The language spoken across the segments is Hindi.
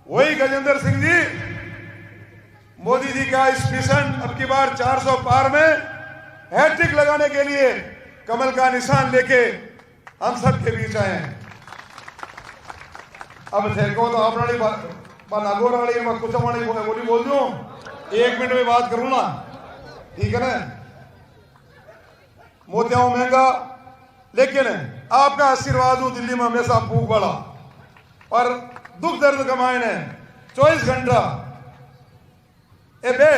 वही गजेंद्र सिंह जी मोदी जी का इस मिशन अब की बार 400 पार में हैट्रिक लगाने के लिए कमल का निशान लेके हम सब के बीच आए हैं। अब थे को तो अपना नागौर वाली कुछ बोली बोल दूं, 1 मिनट में बात करूं ना, ठीक है ना। मोतियाओं महंगा, लेकिन आपका आशीर्वाद हूं दिल्ली में हमेशा भूख बड़ा और दुख दर्द कमाए ने 24 घंटा ए बे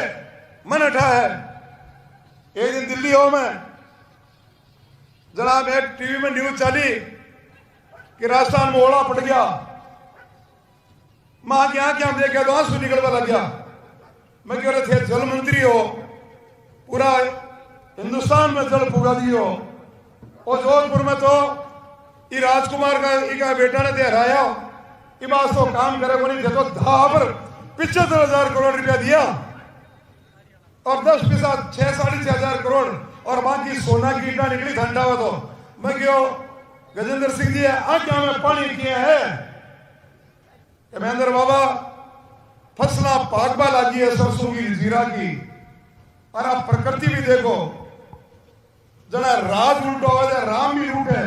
मन अठा है। एक दिन दिल्ली हो मैं जनाब, एक टीवी में न्यूज चली कि राजस्थान में ओला पड़ गया। मां क्या क्या देखा तो आंसू निकलवा लग गया। मैं कह रहे थे जल मंत्री हो, पूरा हिंदुस्तान में जल पुगा दियो, और जोधपुर में तो ये राजकुमार का बेटा ने दे हराया, ये बात तो काम करे को नहीं थे, तो धा पर 75,000 करोड़ रुपया दिया और 10% 6-6.5 करोड़ और बाकी सोना की ईटा निकली ठंडा हो। तो मैं क्यों गजेंद्र सिंह जी आज्ञा में पानी किया है महेंद्र बाबा, फसला पागबा लगी है सरसों की, जीरा की, और आप प्रकृति भी देखो जना राज उल्टो हो जाए राम भी रूट है।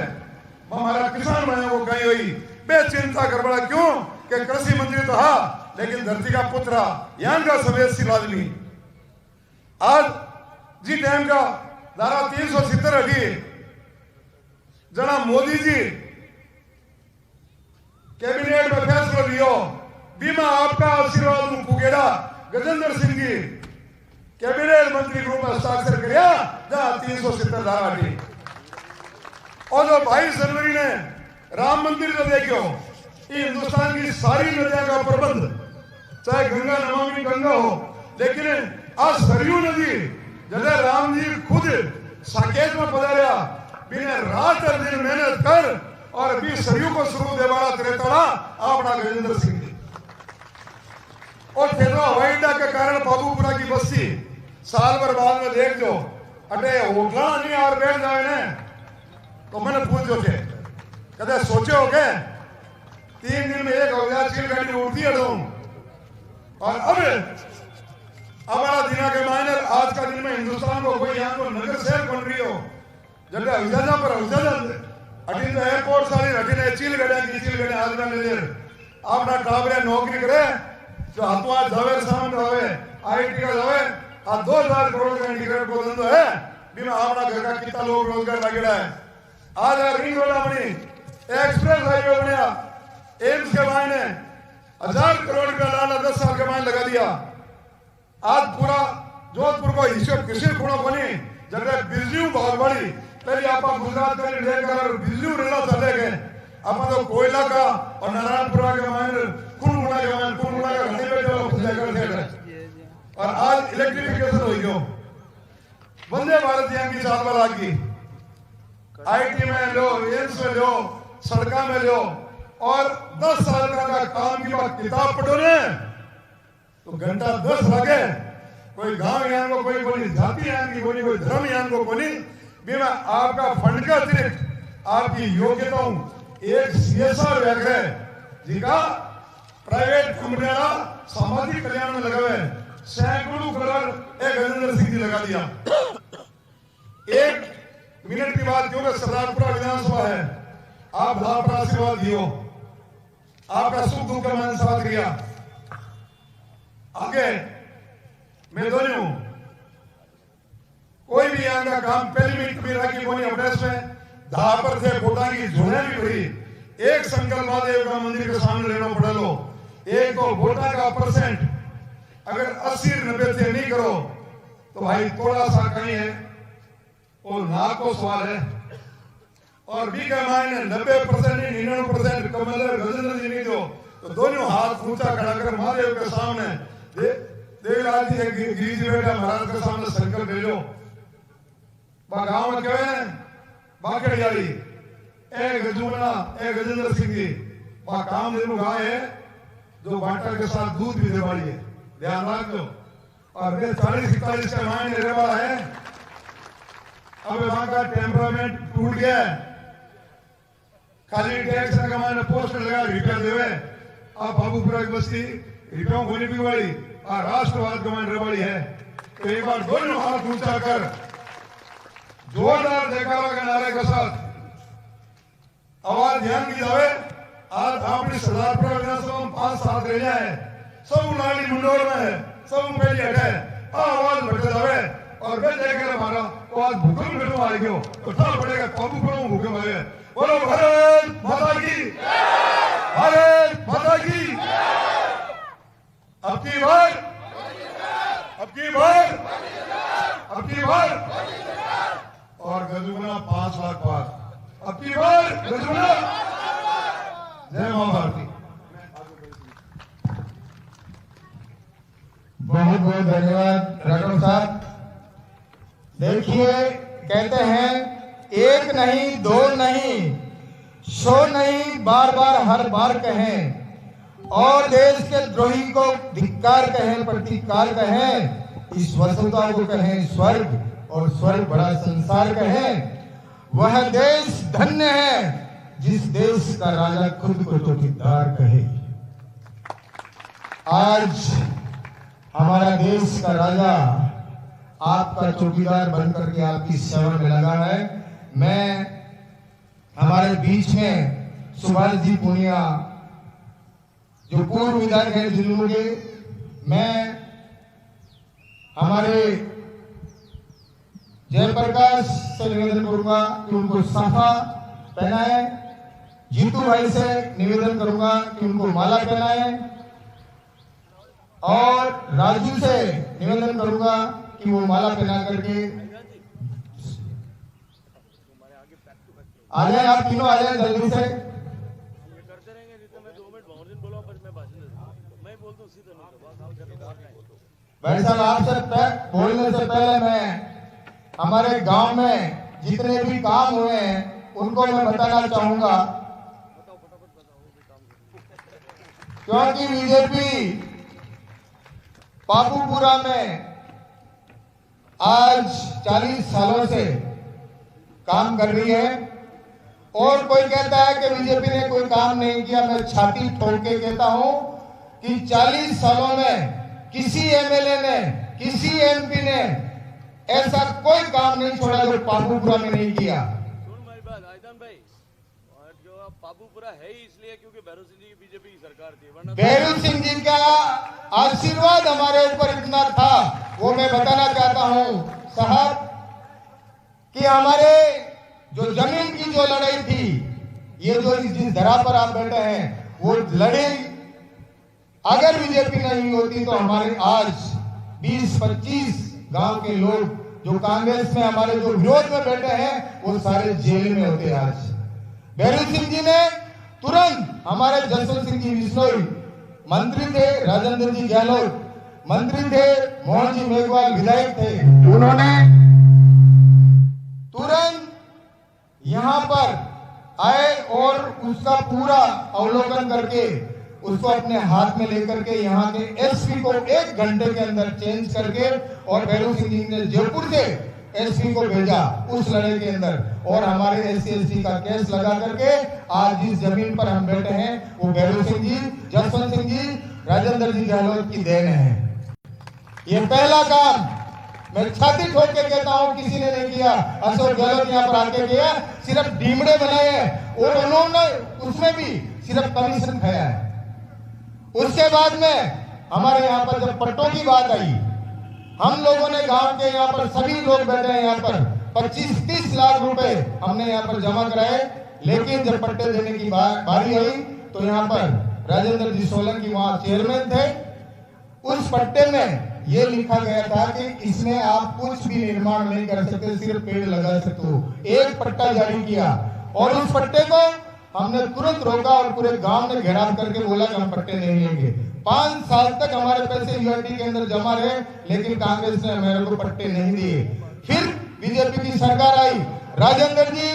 हमारा किसान भाइयों को कही हुई बेचिंता कर बड़ा क्यों कि कृषि मंत्री तो हा, लेकिन धरती का पुत्र यहां का संवेदनशील आदमी। आज जी टाइम का धारा 370 हटी जना मोदी जी कैबिनेट में फैसला लियो, बीमा आपका आशीर्वाद पुगेड़ा गजेंद्र सिंह जी कैबिनेट मंत्री ग्रुप में हस्ताक्षर किया जहां 370 धारा हटी। और जो 22 जनवरी ने राम मंदिर को देखो, ये हिंदुस्तान की सारी नदियों का प्रबंध, चाहे गंगा नमामि गंगा हो, लेकिन आज सरयू नदी जैसे राम जी खुद साकेत में पधारा, बिना रात और दिन मेहनत कर और अभी सरयू को शुरू देवाड़ा त्रेताड़ा आपना गजेंद्र सिंह जी। और तेरा हवाई अड्डा के कारण बाबूपुरा की बस्ती साल भर बाद में देख जो अटे होटला नहीं और बैठ जाए ने, तो मैंने पूछो थे कदे सोचे हो गए 3 दिन में एक अवजाचील गाड़ी उड़ती है और अब हमारा दिना के मायने आज का दिन में हिंदुस्तान को कोई यहाँ को नगर शहर बन रही हो, जब अवजाजा पर अवजाजा अटीन तो एयरपोर्ट सारी अटीन चील गड्या की चील गड्या आज में ले अपना टाबरे नौकरी करे जो हाथों जावे सामने जावे आईटी का जावे आ 2000 करोड़ का इंटीग्रेटेड को धंधो है बिना अपना घर का कितना लोग रोजगार लगेड़ा है। आज रिंग रोड बनी, एक्सप्रेस हाईवे बनया, एम्स के मायने 1000 करोड़ रुपया लाला 10 साल के मायने लगा दिया। आज पूरा जोधपुर को हिस्से किसी खुणा बनी जगह बिजली बागवाड़ी पहले आप गुजरात का लेकर बिजली रेला चले गए, आप तो कोयला का और नारायणपुरा के मायने कुंडुना के मायने कुंडुना का घने पे जो लेकर थे, और आज इलेक्ट्रिफिकेशन हो गयो, वंदे भारत यहाँ की चाल वाला की आईटी में लो, एम्स में लो, सड़का में लो, और 10 साल का काम की बात किताब पढ़ो ने तो घंटा 10 लगे। कोई गांव यान को कोई जाति यान की कोई धर्म यान को कोई बिना आपका फंड का अतिरिक्त आपकी योग्यताओं एक सीएसआर व्याग्रह जिका प्राइवेट कंपनियां सामाजिक कल्याण में लगा हुए सैकड़ों करोड़ एक गजेंद्र सिंह जी लगा दिया। 1 मिनट की बात क्योंकि सरदारपुरा विधानसभा है, आप धार पर आशीर्वाद दियो, आपका सुख दुख का मान साथ किया। आगे मैं दोनों हूं, कोई भी यहाँ का काम पहली मिनट भी राखी बोनी अभ्यास में धार पर थे फोटा की झोड़े भी भरी, एक संकल्प महादेव का मंदिर के सामने लेना पड़ा लो, एक तो वोटा का परसेंट अगर 80-90 से नहीं करो तो भाई थोड़ा सा कहीं है और ना को सवाल है। और भी का मायने 90% नहीं 99% कमल गजेंद्र जी नहीं दो तो दोनों हाथ ऊंचा खड़ा कर महादेव के सामने देवलाल जी गिरी जी बेटा महाराज के सामने संकल्प ले लो। गाँव में कहे बाकड़ यारी ए गजूमना ए गजेंद्र सिंह जी काम देनु गाय है जो बाटा के साथ दूध भी दे वाली है, ध्यान रख लो। और वे 40-41 का मायने रहने वाला है। अब वहां का टेम्परामेंट टूट गया है, खाली टैक्स का मायने पोस्ट लगा रिपेयर देवे आ बाबूपुरा की बस्ती रिपों होने भी वाली आ राष्ट्रवाद कमांड वाली है। तो एक बार दोनों हाथ ऊंचा कर जोरदार जयकारा के नारे के साथ आवाज ध्यान की जावे। आज अपनी सरदारपुरा विधानसभा में 5 साथ रह जाए, सब लाली मुंडोर में है, सब पहले हटे आवाज बढ़ते जावे और मैं देखेगा हमारा तो आज भूकंप बैठो आ गयो तो था पड़ेगा बाबूपुरा में भूकंप आवे। बोलो भारत माता की, भारत माता की। अब की बार, अब की बार, अब की बार और गजुगना 5 लाख पार। अब की बार गजुगना। जय मां भारती। बहुत बहुत धन्यवाद राठौर साहब। देखिए, कहते हैं एक नहीं, दो नहीं, 100 नहीं, बार बार हर बार कहें और देश के द्रोही को धिक्कार कहें, प्रतिकार कहें, इस वसुधा को कहें स्वर्ग और स्वर्ग बड़ा संसार कहें। वह देश धन्य है जिस देश का राजा खुद को चौकीदार कहे। आज हमारा देश का राजा आपका चौकीदार बनकर के आपकी सेवा में लगा है। मैं हमारे बीच में सुभाष जी पुनिया जो पूर्व विधायक है झुंझुनू के, मैं हमारे जयप्रकाश से निवेदन करूंगा कि उनको साफा पहनाए। जीतू भाई से निवेदन करूंगा कि उनको माला पहनाए और राजू से निवेदन करूंगा कि वो माला पहना करके आ जाए। आप तीनों आ जाए जल्दी से। भाई साहब, आपसे बोलने से पहले मैं हमारे गांव में जितने भी काम हुए हैं उनको मैं बताना चाहूंगा, क्योंकि बीजेपी बाबूपुरा में आज 40 सालों से काम कर रही है और कोई कहता है कि बीजेपी ने कोई काम नहीं किया। मैं छाती ठोक के कहता हूं कि 40 सालों में किसी एमएलए ने, किसी एमपी ने ऐसा कोई काम नहीं छोड़ा जो बाबूपुरा में नहीं किया। सुन मेरी बात आयतन भाई, और जो बाबूपुरा है ही इसलिए क्योंकि भैरू सिंह जी की बीजेपी की सरकार थी, वरना भैरू सिंह जी का आशीर्वाद हमारे ऊपर इतना था। वो मैं बताना चाहता हूं साहब कि हमारे जो जमीन की जो लड़ाई थी, ये जो जिस धरा पर आप बैठे हैं वो लड़ाई अगर बीजेपी नहीं होती तो हमारे आज 20-25 गांव के लोग जो कांग्रेस में हमारे जो विरोध में बैठे हैं वो सारे जेल में होते। आज भैरू सिंह जी ने तुरंत, हमारे जसवंत सिंह जी बिश्नोई मंत्री थे, राजेंद्र जी गहलोत मंत्री थे, मोहन जी मेघवाल विधायक थे, उन्होंने तुरंत यहां पर आए और उसका पूरा अवलोकन करके उसको अपने हाथ में लेकर के यहाँ के एसपी को 1 घंटे के अंदर चेंज करके और भैरू सिंह जी ने जयपुर से एसपी को भेजा उस लड़ाई के अंदर और हमारे SC/ST का केस लगा करके आज जिस जमीन पर हम बैठे हैं वो भैरू सिंह जी, जसवंत सिंह जी, राजेंद्र जी गहलोत की देन है। ये पहला काम मैं छाती ठोक के कहता हूं किसी ने नहीं किया। अशोक गहलोत यहाँ पर आके किया, सिर्फ डीमड़े बनाए हैं और उन्होंने उसमें भी सिर्फ कमीशन खाया है। उसके बाद में हमारे यहाँ पर जब पट्टों की बात आई, हम लोगों ने गांव के यहाँ पर सभी लोग बैठे हैं, यहाँ पर 25-30 लाख रुपए हमने यहाँ पर जमा कराए, लेकिन जब पट्टे देने की बारी आई तो यहाँ पर राजेंद्र जी सोलंकी वहां चेयरमैन थे। उस पट्टे में ये लिखा गया था कि इसमें आप कुछ भी निर्माण नहीं कर सकते, सिर्फ पेड़ लगा सकते हो। एक पट्टा जारी किया और उस पट्टे को हमने तुरंत रोका और पूरे गांव ने घेराव करके बोला कि हम पट्टे नहीं लेंगे। 5 साल तक हमारे पैसे यूआईडी के अंदर जमा रहे, लेकिन कांग्रेस ने हमारे को पट्टे नहीं दिए। फिर बीजेपी की सरकार आई, राजेंद्र जी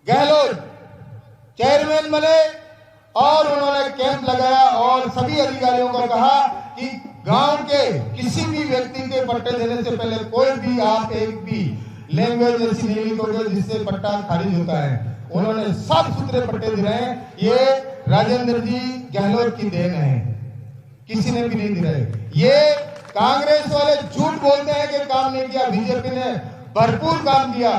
गहलोत चेयरमैन बने और उन्होंने कैंप लगाया और सभी अधिकारियों को कहा कि गांव के किसी भी व्यक्ति के पट्टे देने से पहले कोई भी आप एक भी लैंग्वेज ऐसी नहीं लिखोगे जिससे पट्टा खारिज होता है। उन्होंने साफ सुथरे पट्टे दिए हैं। ये राजेंद्र जी गहलोत की देन है, किसी ने भी नहीं दिलाई। ये कांग्रेस वाले झूठ बोलते हैं कि काम नहीं किया, बीजेपी ने भरपूर काम किया।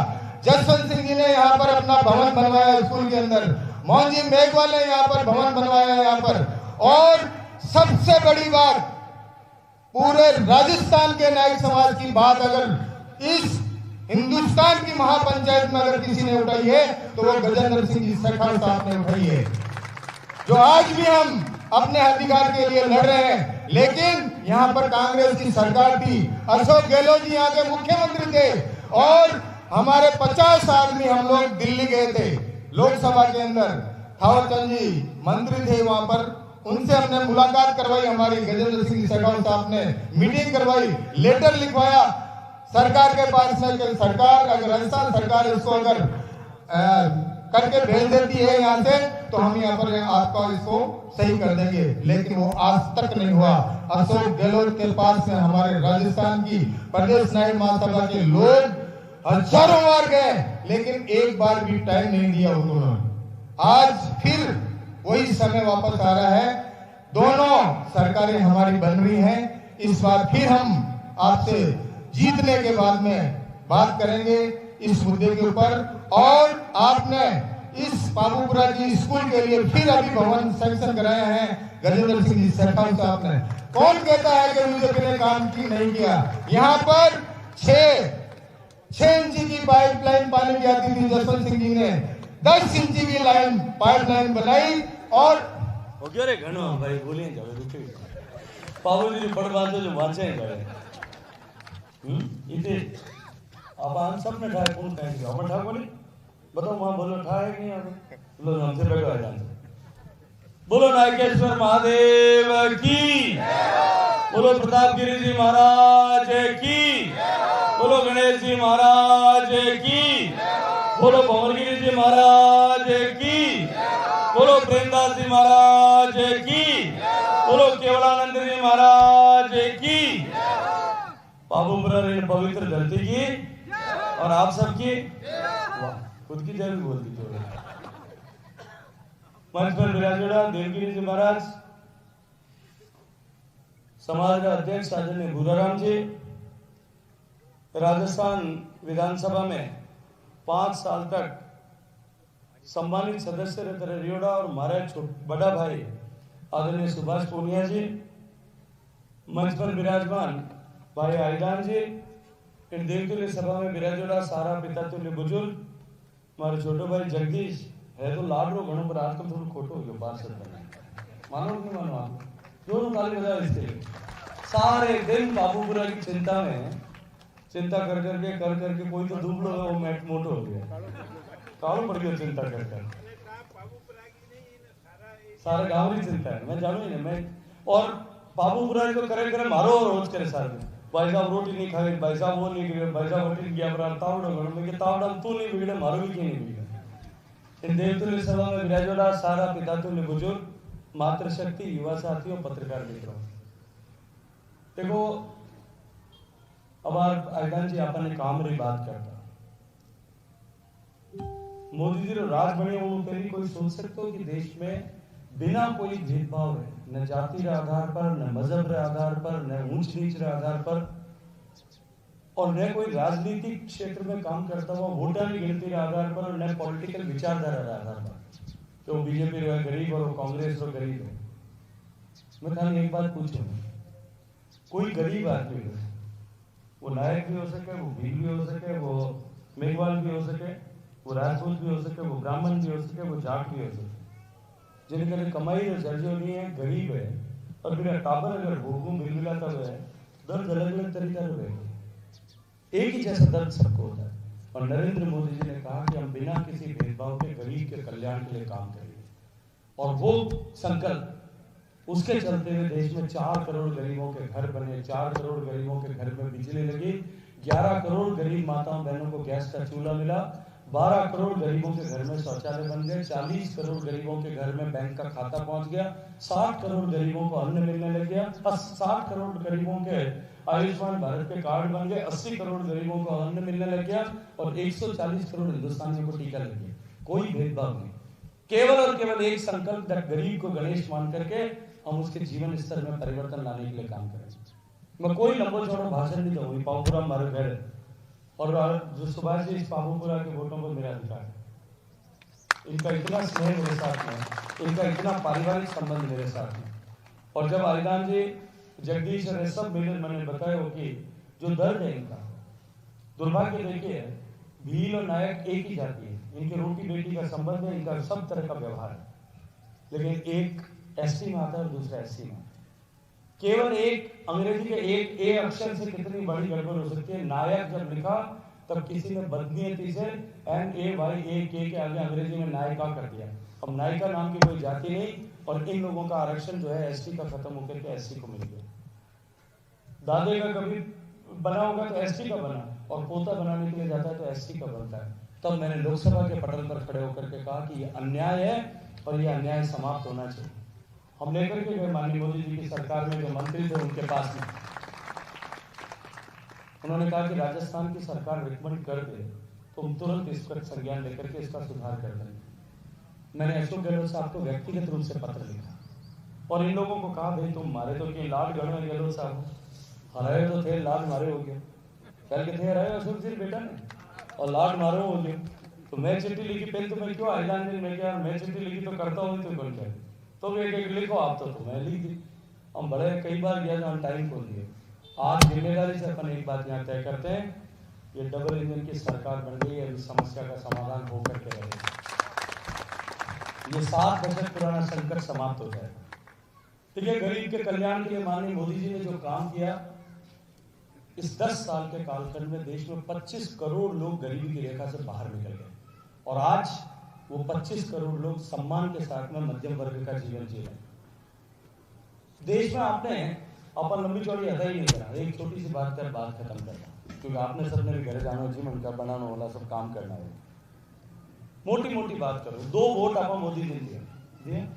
जसवंत सिंह जी ने यहाँ पर अपना भवन बनवाया स्कूल के अंदर, मोहन जी मेघवाल ने यहाँ पर भवन बनवाया यहाँ पर, और सबसे बड़ी बात पूरे राजस्थान के नायक समाज की बात अगर इस हिंदुस्तान की महापंचायत में अगर किसी ने उठाई है तो वो गजेंद्र सिंह जी शेखावत साहब ने उठाई है, जो आज भी हम अपने अधिकार के लिए लड़ रहे हैं। लेकिन यहाँ पर कांग्रेस की सरकार थी, अशोक गहलोत जी यहाँ के मुख्यमंत्री थे, और हमारे 50 आदमी हम लोग दिल्ली गए थे लोकसभा के अंदर, थावरचंद जी मंत्री थे वहां पर, उनसे हमने मुलाकात करवाई, हमारी गजेंद्र सिंह शेखावत साहब ने मीटिंग करवाई, लेटर लिखवाया सरकार के पास में कि सरकार अगर राजस्थान सरकार इसको अगर करके भेज देती है यहाँ से तो हम यहाँ पर आपका इसको सही कर देंगे, लेकिन वो आज तक नहीं हुआ। अशोक गहलोत के पास में हमारे राजस्थान की प्रदेश नायक महासभा के लोग हजारों बार गए, लेकिन एक बार भी टाइम नहीं दिया उन्होंने। आज फिर वही समय वापस आ रहा है, दोनों सरकारें हमारी बन रही हैं। इस बार फिर हम आपसे जीतने के बाद में बात करेंगे इस मुद्दे के ऊपर, और आपने इस बाबूपुरा जी स्कूल के लिए फिर अभी भवन सैंक्शन कराया है गजेंद्र सिंह जी शेखावत साहब ने। कौन कहता है कि बीजेपी ने काम की नहीं किया? यहाँ पर 6 इंची की पाइपलाइन पानी की आती थी, जसवंत सिंह जी ने 10 इंची की लाइन पाइपलाइन बनाई, और हो गयो रे घणो भाई बोली जावे रुके पावली री पड़ बांधो जो वांचे जावे इते अपन सबने ठाए कौन कहे कि अपन ठा बोली बताओ वहां बोलो ठाए नहीं आप बोलो हमसे बैठो आ जाते बोलो नागेश्वर महादेव की, बोलो प्रतापगिरी जी महाराज की, बोलो गणेश जी महाराज की, बोलो भंवरगिरी जी महाराज की, बोलो प्रेमदास जी महाराज की, बोलो केवलानंद जी महाराज की, बाबूपुरा पवित्र धरती की और आप सबकी खुद की जय भी बोल दी। मंच पर विराजोड़ा देवगिरी जी महाराज, समाज का अध्यक्ष आदरणीय भूराराम जी, राजस्थान विधानसभा में 5 साल तक सम्मानित सदस्य रहते रहे रियोड़ा, और हमारे बड़ा भाई आदरणीय सुभाष पूनिया जी, मंच पर विराजमान भाई आईदान जी, इन देवतुल्य सभा में विराजोड़ा सारा पिता तुल्य बुजुर्ग, हमारे छोटे भाई जगदीश है तो लाड रो घणो पर आजकल थोड़ा खोटो हो गयो पार्षद बने, मानो कि मानो आप दोनों ताली बजाओ इसके लिए। सारे दिन बाबूपुरा की चिंता में चिंता कर करके कोई तो दुबलो है वो मैट मोटो हो गया, कालो पड़ गया चिंता कर सारा गांव की चिंता है, मैं जानू ही नहीं मैं, और बाबूपुरा को करे मारो रोज करे सारे भाई साहब रोटी नहीं खाए, भाई साहब वो नहीं गए, भाई साहब रोटी गया पर तावड़ो में के तावड़ा तू नहीं बिगड़े मारो भी क्यों नहीं बिगड़े। इन देवतुल्य सभा में विराजोड़ा सारा पिता तुल्य बुजुर्ग, मातृशक्ति, युवा साथियों, पत्रकार मित्रों, देखो अब आईदान जी आपने काम री बात करता मोदी जी रो राज बने वो पहली कोई सोच सकते हो कि देश में बिना कोई भेदभाव है, न जाति के आधार पर, न मजहब के आधार पर, न ऊंच नीच के आधार पर, और न कोई राजनीतिक क्षेत्र में काम करता हुआ वोटर की गिनती के आधार पर, और न पॉलिटिकल विचारधारा के आधार पर, तो बीजेपी रो गरीब और कांग्रेस रो गरीब है। मैं खाली एक बात पूछूं, कोई गरीब आदमी हो, वो नायक भी हो सके, वो भील भी हो सके, वो मेघवाल भी हो सके, वो राजपूत भी हो सके, वो ब्राह्मण भी हो सके, वो जाट भी हो सके, जिनके कमाई जो जर्जो नहीं है, गरीब है, और बिना टाबर अगर भूखों बिलबिलाता हुआ है, दर्द अलग अलग तरीका से रहेगा, एक ही जैसा दर्द सबको होता है। और नरेंद्र मोदी जी ने कहा कि हम बिना किसी भेदभाव के गरीब के कल्याण के लिए काम करेंगे, और वो संकल्प उसके चलते हुए देश में 4 करोड़ गरीबों के घर बने, 4 करोड़ गरीबों के घर में बिजली लगी, 11 करोड़ गरीब माताओं बहनों को गैस का चूल्हा मिला, 12 करोड़ गरीबों के घर में शौचालय बन गए, 40 करोड़ गरीबों के घर में बैंक का खाता पहुंच गया, 60 करोड़ गरीबों को अन्न मिलने लग गया, 60 करोड़ गरीबों के आयुष्मान भारत के कार्ड बन गए, 80 करोड़ गरीबों को अन्न मिलने लग गया, और 140 करोड़ हिंदुस्तानियों को टीका लग गया। कोई भेदभाव नहीं, केवल और केवल एक संकल्प, गरीब को गणेश मान करके हम उसके जीवन स्तर में परिवर्तन लाने के लिए काम करें। मैं कोई लंबो चौड़ा भाषण नहीं दूंगी। पावपुरा हमारे घर है और जो सुभाष जी, इस पावपुरा के वोटों पर मेरा अधिकार है। इनका इतना स्नेह मेरे साथ में, इनका इतना पारिवारिक संबंध मेरे साथ में। और जब आईदान जी, जगदीश और सब मिले, मैंने बताया हो कि जो दर्द है इनका, दुर्भाग्य देखिए, भील और नायक एक ही जाति है, इनके रोटी बेटी का संबंध है, इनका सब तरह का व्यवहार है। लेकिन एक एसटी में आता है और दूसरा एससी में। केवल एक अंग्रेजी के एक ए अक्षर से कितनी बड़ी गड़बड़ हो सकती है। नायक जब लिखा तब किसी ने बदनीयती से NAYAK के आगे अंग्रेजी में नायिका कर दिया। अब नायिका नाम की कोई जाति नहीं, और इन लोगों का आरक्षण जो है एसटी का खत्म होकर के एससी को मिल गया। दादे का कभी बना होगा तो एसटी का बना, और पोता बनाने के लिए जाता है तो एसटी का बनता है। तब मैंने लोकसभा के पटल पर खड़े होकर के कहा कि ये अन्याय है और ये अन्याय समाप्त होना चाहिए। हम लेकर के गए माननीय मोदी जी की सरकार में, जो मंत्री थे उनके पास में, उन्होंने कहा कि राजस्थान की सरकार रिकमेंड कर दे तो हम तुरंत इस पर संज्ञान लेकर के इसका सुधार कर देंगे। मैंने अशोक गहलोत साहब को व्यक्तिगत रूप से पत्र लिखा और इन लोगों को कहा, भाई तुम मारे तो कि लाड गढ़ में गहलोत साहब हराए तो थे, लाड मारे हो गए, कल के थे हराए अशोक जी बेटा ने, और लाड मारो हो गए। तो मैं चिट्ठी लिखी, पहले तो मैं क्यों आईदान दिन में क्या, मैं चिट्ठी लिखी तो करता हूँ तो कौन क्या, तो एक एक लिखो आप, तो मैं लिख दी। हम बड़े कई बार गया जहाँ टाइम को दिए। आज जिम्मेदारी से अपन एक बात यहाँ तय करते हैं, ये डबल इंजन की सरकार बन गई है, इस समस्या का समाधान होकर के रहेगा। ये 7 दशक पुराना संकट समाप्त हो जाएगा। देखिए, गरीब के कल्याण के लिए माननीय मोदी जी ने जो काम किया, इस 10 साल के कालखंड में देश में 25 करोड़ लोग गरीबी की रेखा से बाहर निकल गए, और आज वो 25 करोड़ लोग सम्मान के साथ में मध्यम वर्ग का जीवन जी रहे। देश में आपने अपन लंबी चौड़ी अदा ही नहीं करा। एक छोटी सी बात कर बात खत्म करना, क्योंकि आपने सबने भी घर जाना, जीवन का बनाना वाला सब काम करना है। मोटी मोटी बात करो, 2 वोट आप मोदी जी दिए,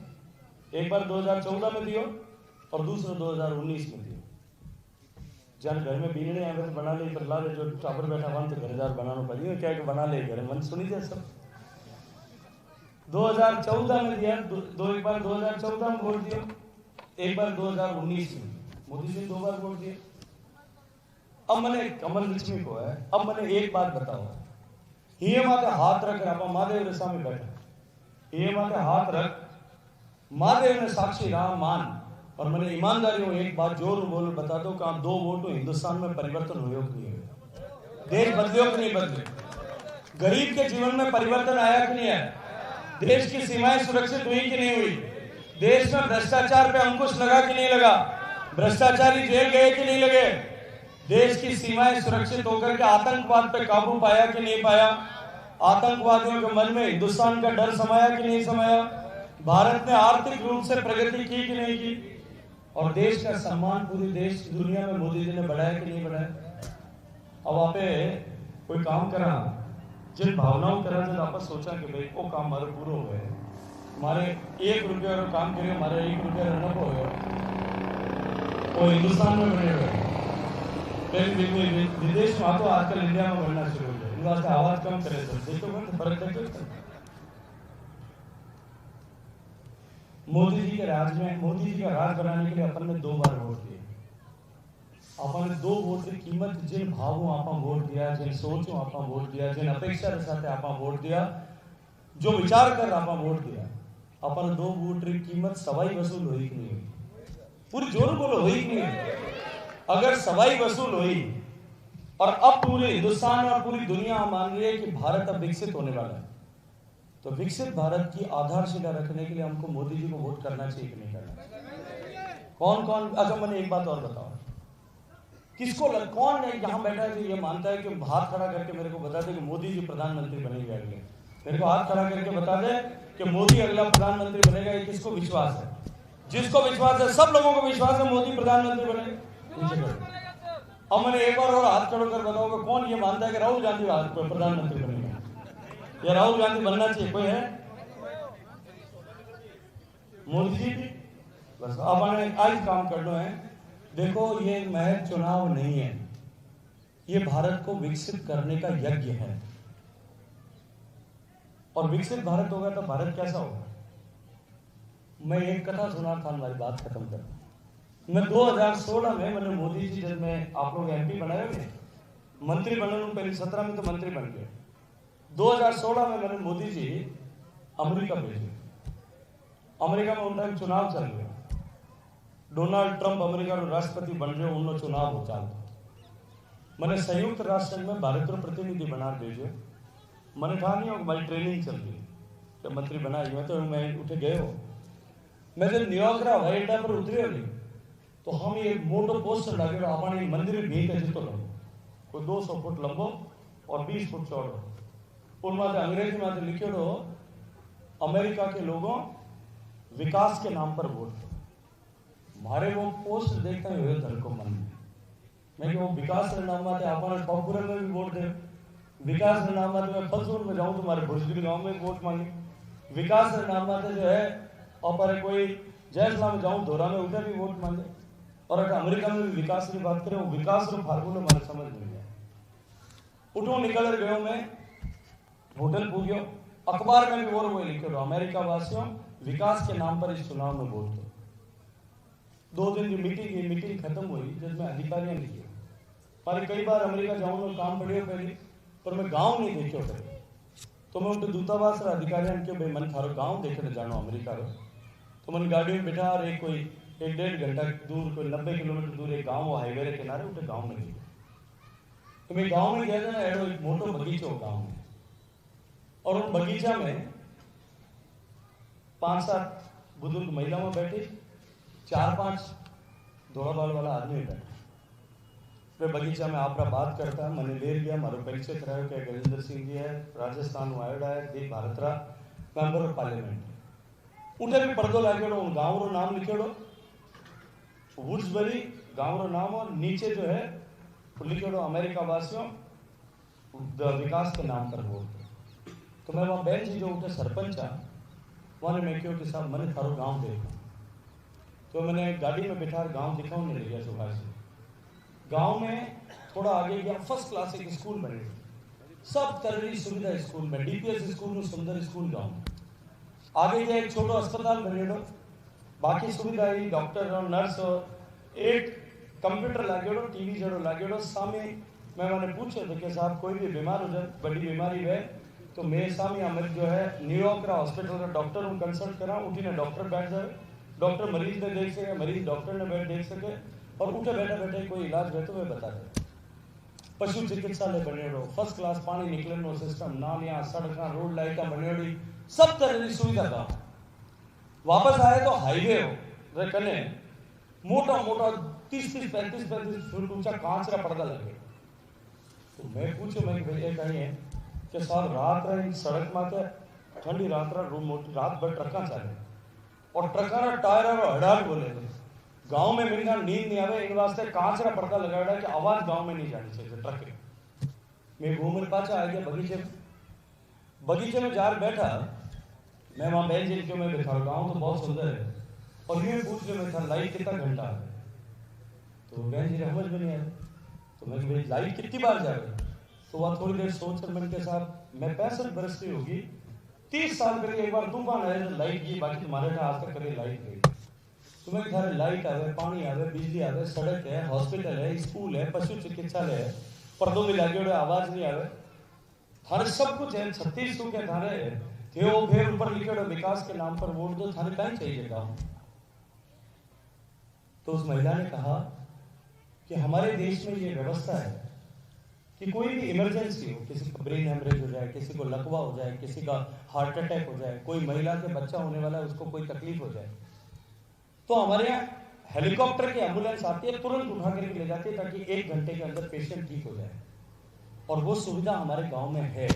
एक बार 2014 में दियो और दूसरा 2019 में दियो। जन घर में बीनने आए तो बना ले, पर ला जो टापर बैठा वन तो घर बनाना पड़ी क्या बना ले घर मन सुनी जाए सब। 2014 में दिया, एक बार 2014 में वोट दिया, एक बार 2019 में। मोदी जी 2 बार वोट दिए। अब मैंने कमल लक्ष्मी को है, अब मैंने एक बात बताओ, ये माते हाथ रख आप महादेव के सामने बैठा, ये माते हाथ रख, महादेव ने साक्षी राम मान, और मैंने ईमानदारी में एक बात जोर बोल बता दो, कहा 2 वोट हिंदुस्तान में परिवर्तन हुए कि नहीं हुए, देश बदलियो कि नहीं बदले, गरीब के जीवन में परिवर्तन आया कि नहीं आया, देश की सीमाएं सुरक्षित हुई कि नहीं हुई, देश में भ्रष्टाचार पे अंकुश लगा कि नहीं लगा, भ्रष्टाचारी जेल गए कि नहीं लगे, देश की सीमाएं सुरक्षित होकर के आतंकवाद पे काबू पाया कि नहीं पाया, आतंकवादियों के मन में हिंदुस्तान का डर समाया कि नहीं समाया, भारत ने आर्थिक रूप से प्रगति की कि नहीं की, और देश का सम्मान पूरी देश दुनिया में मोदी जी ने बढ़ाया कि नहीं बढ़ाया। अब आप कोई काम करा, जिन भावनाओं करा जब आप सोचा कि भाई वो काम हमारे पूरा हो गए, हमारे 1 रुपये और काम करिए, हमारे 1 रुपया रनअप हो गया, वो हिंदुस्तान में बने हुए, विदेश में तो आजकल इंडिया में बढ़ना शुरू हो गया, इन वास्ते आवाज कम करे तो देखो फर्क देखो। मोदी जी के राज में, मोदी जी का राज बनाने के लिए अपन ने 2 बार वोट दिए। अपन ने 2 वोट की कीमत, जिन भावों आप वोट दिया, जिन सोचों आप वोट दिया, जिन अपेक्षा के साथ आप वोट दिया, जो विचार कर आप वोट दिया, अपन 2 वोट की कीमत सवाई वसूल हुई कि नहीं हुई, पूरी जोर बोलो हुई कि नहीं। अगर सवाई वसूल हुई और अब पूरे हिंदुस्तान और पूरी दुनिया मान रही है कि भारत अब विकसित होने वाला है, तो विकसित भारत की आधारशिला रखने के लिए हमको मोदी जी को वोट करना चाहिए कि नहीं करना। कौन कौन, अच्छा मैंने एक बात और बताओ, किसको कौन यहाँ बैठा है जो ये मानता है कि हाथ खड़ा करके मेरे को बता दे कि मोदी जी प्रधानमंत्री बनेंगे अगले, मेरे को हाथ खड़ा करके बता दे कि मोदी अगला प्रधानमंत्री बनेगा, ये किसको विश्वास है? जिसको विश्वास है, सब लोगों को विश्वास है मोदी प्रधानमंत्री बनेगा। अब मैंने एक बार और हाथ खड़ा कर बताऊंगा, कौन ये मानता है कि राहुल गांधी प्रधानमंत्री बनेगा, या राहुल गांधी बनना चाहिए? कोई है? मोदी जी बस। अब आज काम करना है। देखो, ये महज चुनाव नहीं है, ये भारत को विकसित करने का यज्ञ है। और विकसित भारत होगा तो भारत कैसा होगा? मैं एक कथा सुना था, हमारी बात खत्म कर। मैं 2016 में मैंने मोदी जी, जब मैं आप लोग एमपी बनाए थे, मंत्री बने, पहले 17 में तो मंत्री बन गए। 2016 में मैंने मोदी जी अमेरिका भेजे। अमेरिका में उन टाइम चुनाव चल रहे, डोनाल्ड ट्रंप अमेरिका राष्ट्रपति बन रहे, उन चुनाव हो चाल। मैंने संयुक्त राष्ट्र में भारत को प्रतिनिधि बना भेजे। मैंने कहा नहीं हमारी ट्रेनिंग चल रही तो मंत्री बनाई मैं, तो मैं उठे गए हो। मैं जब न्यूयॉर्क हवाई अड्डा पर उतरे हो तो हम ये मोटो पोस्टर लगे अपने मंदिर भी जितो लंबो, कोई 200 फुट लंबो और 20 फुट चौड़ो। उनमें अंग्रेजी में लिखे हो, अमेरिका के लोगों विकास के नाम पर वोट दो। मारे वो पोस्ट देखते हुए धड़को मन में, मैं वो विकास के नाम में अपने पपुरा में भी वोट दे, विकास के नाम में मैं फलसूर में जाऊं तुम्हारे भोजपुरी गांव में वोट मांगे, विकास के नाम में जो है और कोई जयसला में जाऊं धोरा में उधर भी वोट मांगे। और अगर अमेरिका में भी विकास की बात करें, वो विकास का फार्मूला हमारे समझ में गया। उठो निकल गयो, मैं होटल पूछो, अखबार में भी वो लिखे दो, अमेरिका वासियों विकास के नाम पर इस चुनाव में वोट दो। 2 दिन की मीटिंग खत्म हुई, जिसमें अधिकारियों ने किया। पर कई बार अमेरिका जाऊं में काम पड़े पहले, पर मैं गांव नहीं देखो पहले, तो मैं उनके दूतावास और अधिकारियों ने भाई मन थारो गांव देखने जानो अमेरिका रो। तो मैंने गाड़ी में बैठा और एक कोई 1-1.5 घंटा दूर, कोई 90 किलोमीटर दूर एक गांव हाईवे के किनारे, उठे गांव में गया। तो मैं गांव में गया था, एडो एक मोटो बगीचा हो गांव में, और उन बगीचा में 5-7 बुजुर्ग महिलाओं बैठी, 4-5 धोड़ा बाल वाला आदमी बैठा। वे बगीचा में आपरा बात करता, मैंने ले लिया, मारो परिचय करायो कि गजेंद्र सिंह जी है, राजस्थान आयोडा है, देव भारतरा मेंबर ऑफ पार्लियामेंट। उठे भी पर्दो लागेड़ो, उन गांव रो नाम लिखेड़ो, वुड्सबरी गांव रो नाम, और नीचे जो है लिखेड़ो अमेरिका वासियों विकास के नाम पर वोट। तो मैं वहां बहन जी जो उठे सरपंच आ, वहां मैं क्यों कि साहब मैंने थारो गांव देखा। तो मैंने गाड़ी में बैठा गांव दिखाऊं नहीं लिया सुभाष जी। गांव में थोड़ा आगे गया, फर्स्ट क्लास एक स्कूल बने, सब तरह की सुविधा स्कूल में, डीपीएस स्कूल में, सुंदर स्कूल गांव में। आगे गया एक छोटा अस्पताल बने, बाकी सुविधा ही डॉक्टर और नर्स, एक कंप्यूटर लागेड़ो, टीवी जड़ो लागेड़ो सामने। मैं मैंने पूछे थे कि साहब कोई भी बीमार हो जाए, बड़ी बीमारी है, तो मेरे सामने हमें जो है न्यूयॉर्क का हॉस्पिटल का डॉक्टर हूँ कंसल्ट करा, उठी ने डॉक्टर बैठ जाए, डॉक्टर मरीज ने देख सके, मरीज डॉक्टर ने बैठ देख सके, और उठे बैठे बैठे कोई इलाज है तो वे बता दे। पशु चिकित्सालय बने रहो, फर्स्ट क्लास पानी निकलने नो सिस्टम, नालियां, सड़का, रोड लाइटा बने, सब तरह की सुविधा था। वापस आए तो हाईवे हो वे कने मोटा मोटा 30-35 फुट ऊंचा कांच का पर्दा लगे। तो मैं पूछो, मैं भाई ये कहीं है कि साहब रात रही सड़क में ठंडी रात रात भर ट्रका चले, और ट्रका टायर हड़ाट बोले गांव में मेरी नींद नहीं आवे, इन वास्ते कांच का पर्दा लगाया कि आवाज गांव में नहीं जानी चाहिए ट्रक। मैं घूमर पाछा आ गया बगीचे में जार बैठा, मैं वहां बहन जी क्यों मैं बैठा, गांव तो बहुत सुंदर है, और ये पूछ रहे मैं था लाइट कितना घंटा है, तो बहन जी समझ में नहीं आया। तो मैं भाई लाइट कितनी बार जाए, तो वह थोड़ी देर सोच कर मैंने कहा साहब मैं 65 बरस की होगी, 30 साल पहले एक बार तूफान आया तो लाइट की, बाकी तुम्हारे आज तक कभी लाइट नहीं। तुम्हें घर लाइट आवे, पानी आवे, बिजली आवे, सड़क है, हॉस्पिटल है, स्कूल है, पशु चिकित्सालय है, पर्दों में लगे हुए आवाज नहीं आवे, थारे सब कुछ है, 36 सुख है थारे, थे वो फिर ऊपर लिखे हुए विकास के नाम पर वोट दो, थारे कहीं चाहिए गाँव। तो उस महिला ने कहा कि हमारे देश में ये व्यवस्था है कि कोई भी इमरजेंसी हो, किसी का ब्रेन हेमरेज हो जाए, किसी को लकवा हो जाए, किसी का हार्ट अटैक हो जाए, कोई महिला के बच्चा होने वाला है उसको कोई तकलीफ हो जाए, तो हमारे यहाँ हेलीकॉप्टर की एम्बुलेंस आती है, तुरंत उठा करके ले जाती है ताकि 1 घंटे के अंदर पेशेंट ठीक हो जाए। और वो सुविधा हमारे गांव में है,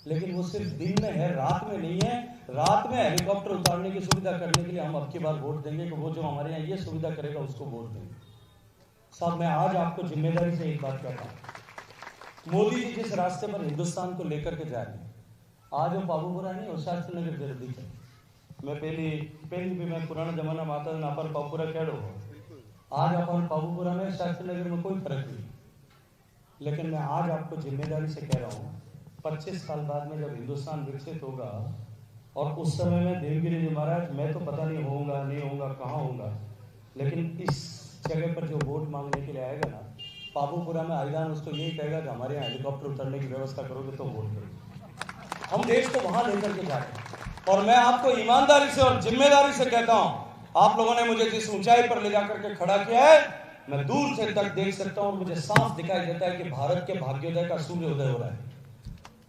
लेकिन वो सिर्फ दिन में है, रात में नहीं है। रात में हेलीकॉप्टर उतारने की सुविधा करने के लिए हम अब की बार वोट देंगे कि वो जो हमारे यहाँ ये सुविधा करेगा उसको वोट देंगे। साहब मैं आज आपको जिम्मेदारी से एक बात कहता हूँ, मोदी जी जिस रास्ते पर हिंदुस्तान को लेकर के जा रहे हैं, आज वो बाबूपुरा नहीं और शास्त्री नगर जल्दी है। मैं पहली भी मैं पुराना जमाना में आता था, अपन बाबूपुरा कह आज अपन बाबूपुरा में शास्त्री नगर में कोई फर्क नहीं, लेकिन मैं आज आपको जिम्मेदारी से कह रहा हूँ 25 साल बाद में जब हिंदुस्तान विकसित होगा और उस समय में देवगिरी जी महाराज, मैं तो पता नहीं होऊंगा नहीं होऊंगा कहाँ होऊंगा, लेकिन इस जगह पर जो वोट मांगने के लिए आएगा ना, पाबूपुरा में आईदान उसको यही कहेगा कि हमारे यहाँ हेलीकॉप्टर उतरने की व्यवस्था करोगे तो वोट करोगे। हम देश को वहां लेकर के जा रहे हैं। और मैं आपको ईमानदारी से और जिम्मेदारी से कहता हूं, आप लोगों ने मुझे जिस ऊंचाई पर ले जाकर के खड़ा किया है, मैं दूर से तक देख सकता हूं और मुझे साफ दिखाई देता है कि भारत के भाग्योदय का सूर्योदय हो रहा है।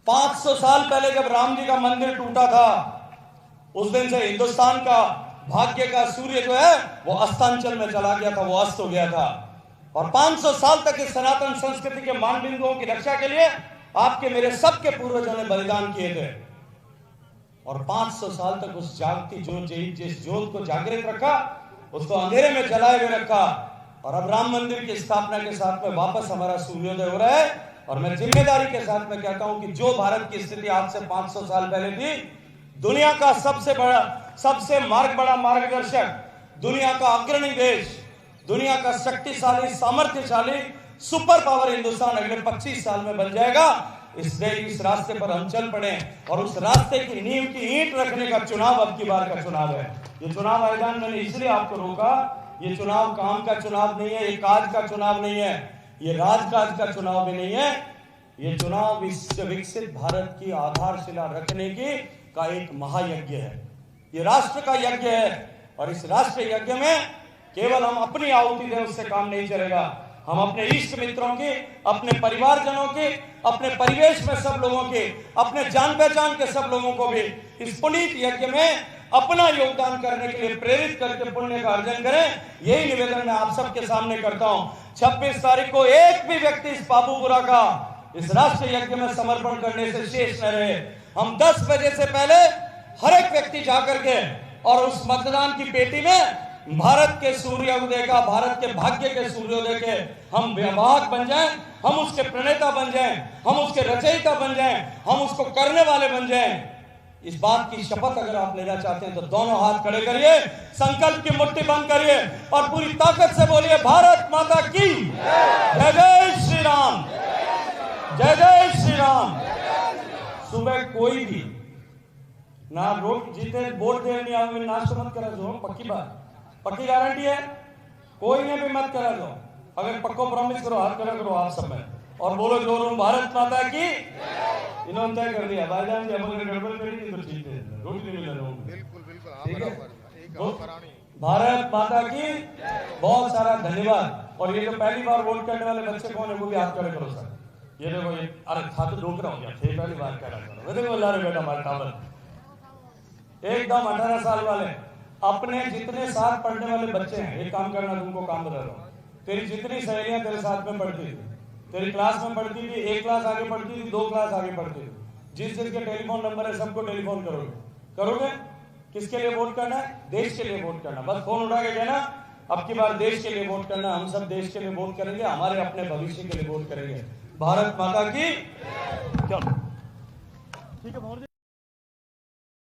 500 साल पहले जब राम जी का मंदिर टूटा था, उस दिन से हिंदुस्तान का भाग्य का सूर्य जो है वो अस्तांचल में चला गया था, वो अस्त हो गया था। और 500 साल तक इस सनातन संस्कृति के मान बिंदुओं की रक्षा के लिए आपके मेरे सबके पूर्वजों ने बलिदान किए थे। और 500 साल तक उस जागती ज्योत, जिस ज्योत को जागृत रखा, उसको अंधेरे में जलाए हुए रखा। और अब राम मंदिर की स्थापना के साथ में वापस हमारा सूर्योदय हो रहा है। और मैं जिम्मेदारी के साथ में कहता हूं कि जो भारत की स्थिति आज से 500 साल पहले थी, दुनिया का सबसे बड़ा मार्गदर्शक, दुनिया का अग्रणी देश, दुनिया का शक्तिशाली सामर्थ्यशाली सुपर पावर हिंदुस्तान अगले 25 साल में बन जाएगा। इस रास्ते पर हम चल पड़े और उस रास्ते की नींव की ईंट रखने का चुनाव अब की बार का चुनाव है। ये चुनाव आयोजन मैंने इसलिए आपको रोका, ये चुनाव काम का चुनाव नहीं है, ये काज का चुनाव नहीं है, ये राजकाज का चुनाव भी नहीं है। ये चुनाव विश्व विकसित भारत की आधारशिला रखने की का एक महायज्ञ है। ये राष्ट्र का यज्ञ है और इस राष्ट्र यज्ञ में केवल हम अपनी आहुति दें उससे काम नहीं चलेगा। हम अपने इष्ट मित्रों की, अपने परिवारजनों की, अपने परिवेश में सब लोगों की, अपने जान पहचान के सब लोगों को भी इस पुनीत यज्ञ में अपना योगदान करने के लिए प्रेरित करके पुण्य का अर्जन करें। यही निवेदन मैं आप सबके सामने करता हूं। 26 तारीख को एक भी व्यक्ति इस पाबूपुरा का इस राष्ट्र यज्ञ में समर्पण करने से शेष न रहे। हम 10 बजे से पहले हर एक व्यक्ति जाकर के और उस मतदान की पेटी में भारत के सूर्योदय का, भारत के भाग्य के सूर्योदय के हम वाहक बन जाएं, हम उसके प्रणेता बन जाएं, हम उसके रचयिता बन जाएं, हम उसको करने वाले बन जाएं। इस बात की शपथ अगर आप लेना चाहते हैं तो दोनों हाथ खड़े करिए, संकल्प की मुट्ठी बंद करिए और पूरी ताकत से बोलिए, भारत माता की जय जय श्री राम, जय जय श्री राम। सुबह कोई भी ना रोड जीते वोट देने नहीं आओगे, नाश मत करा दो, पक्की बात, पक्की गारंटी है, कोई ने भी मत करा दो। अगर पक्को प्रॉमिस करो, हाथ खड़ा करो आप सब में और बोलो जोर भारत माता की। इन्होंने तय कर दिया भाईजान जी, अगर गड़बड़ करी नहीं तो ठीक है, रोटी नहीं मिला लोगों को। ठीक है, भारत माता की बहुत सारा धन्यवाद। और ये जो पहली बार वोट करने वाले बच्चे कौन है वो भी हाथ खड़े करो सर। ये देखो, ये अरे था तो रोक रहा हूँ क्या, पहली बार कह रहा था, देखो ला रहे बेटा हमारे टावर एकदम 18 साल वाले, अपने जितने साथ पढ़ने वाले बच्चे हैं, एक काम करना, तुमको काम बता रहा हूँ, तेरी जितनी सहेलियां तेरे साथ में पढ़ती थी, तेरी क्लास में पढ़ती थी, एक क्लास आगे पढ़ती थी, 2 क्लास आगे पढ़ती थी, जिस जिसके टेलीफोन नंबर है सबको टेलीफोन करोगे। किसके लिए वोट करना है? देश के लिए वोट करना। बस फोन उठा के कहना अब की बार देश के लिए वोट करना, हम सब देश के लिए वोट करेंगे, हमारे अपने भविष्य के लिए वोट करेंगे। भारत माता की। चलो ठीक है।